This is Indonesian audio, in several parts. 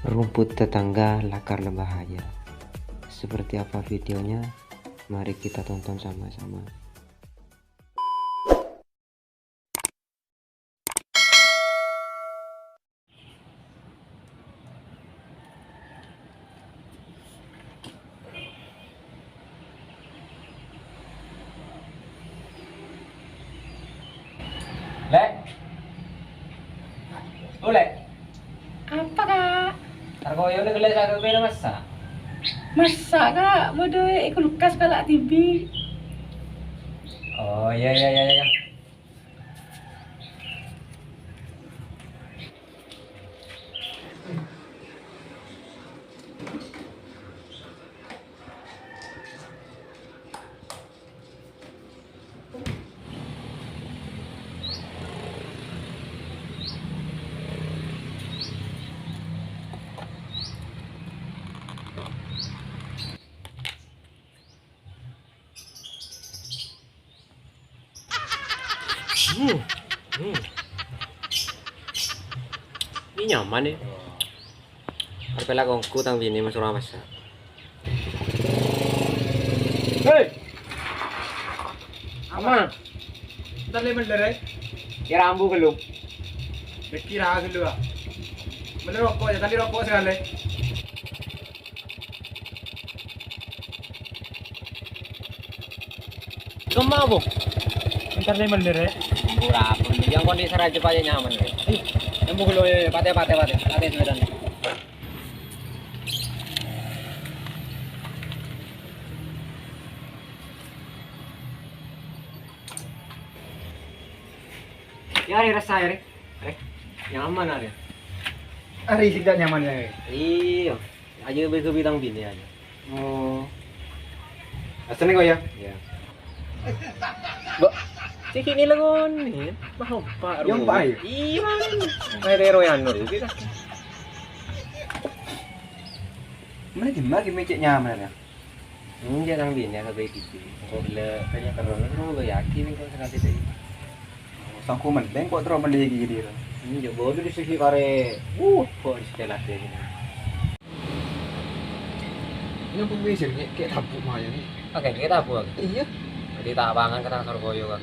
Rumput tetangga lakar berbahaya. Seperti apa videonya? Mari kita tonton sama-sama. Lek. Oh, Lek. Apa kak? Tarkoyo udah gelas aku bela masa. Masak kak? Bodoh ikut lukas kalak TV. Oh, iya. Ini nyaman nih. Perpela kongku tang bini masuk rumah masak. Hei. Ama. Tali bener. Kira ambu belum. Kira dulu ah. Bener rokok ya, tadi rokok sekali. Kamu apa? Ntar deh bener ya. Berapa? Yang kondisi raja aja nyaman nih. Yang buku lo ya, pate semedan. Ya, hari rasa ya, Nyaman ada. hari tidak nyaman ya. Iya. Aja bintang bini aja. Oh, asalnya kau ya? Ya. Cik ini lagon nih. Mahal pak. Yang pak ya? Iya. May rero yan no. Kita. Mana gimana cek nyaman ya? Dia tang bini ya sabi titi. Kalau bila kanya karon lu yakin kalau sekali deh. Sangku mendeng kok terus mendeng gini. Ini bodoh di sisi kare. Kok di setelah deh. Ini aku bisa kayak tabuk mah ya nih. Oke, kita buat. Iya. Jadi tak bangan kata Surabaya kan.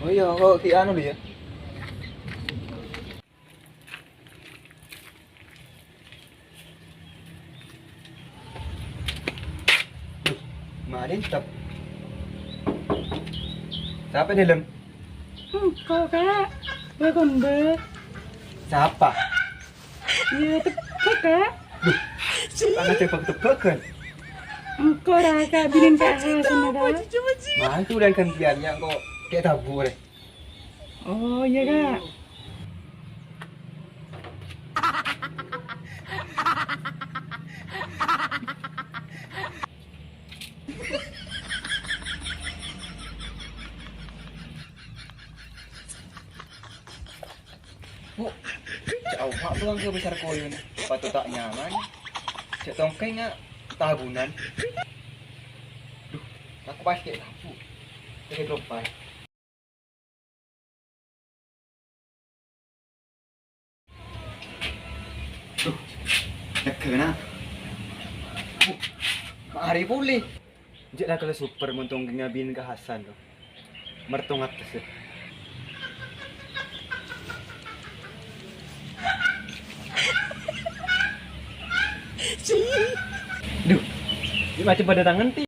Oh iya, kok ki anu dia. Mari tetap. Siapa di dalam? Kau kak? Bagonde. Siapa? Iya tepuk kak. Karena tebak-tebak kan. Engkau raka bilin kak Hasan ada. Mah itu udah gantiannya kok kayak tabur deh. Oh iya kak. Bu, jauh mak doang ke besar koyon. Patut tak nyaman. Cek tongkengnya tabunan. Duh, aku pas kayak tabu. Kayak dropai. Duh, nekena. Bu, mari boleh. Jek lah kalau super mentung ngabin ke Hasan tuh. Mertung atas. Duh, ini macam pada tangan ti.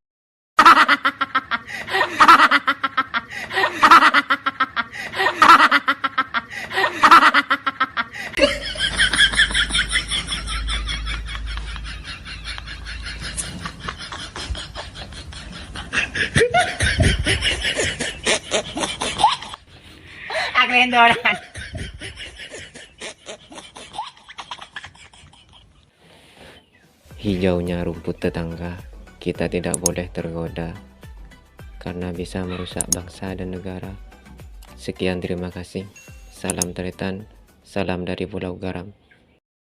Aglendoran. Hijaunya rumput tetangga, kita tidak boleh tergoda karena bisa merusak bangsa dan negara. Sekian, terima kasih. Salam Tretan, salam dari Pulau Garam.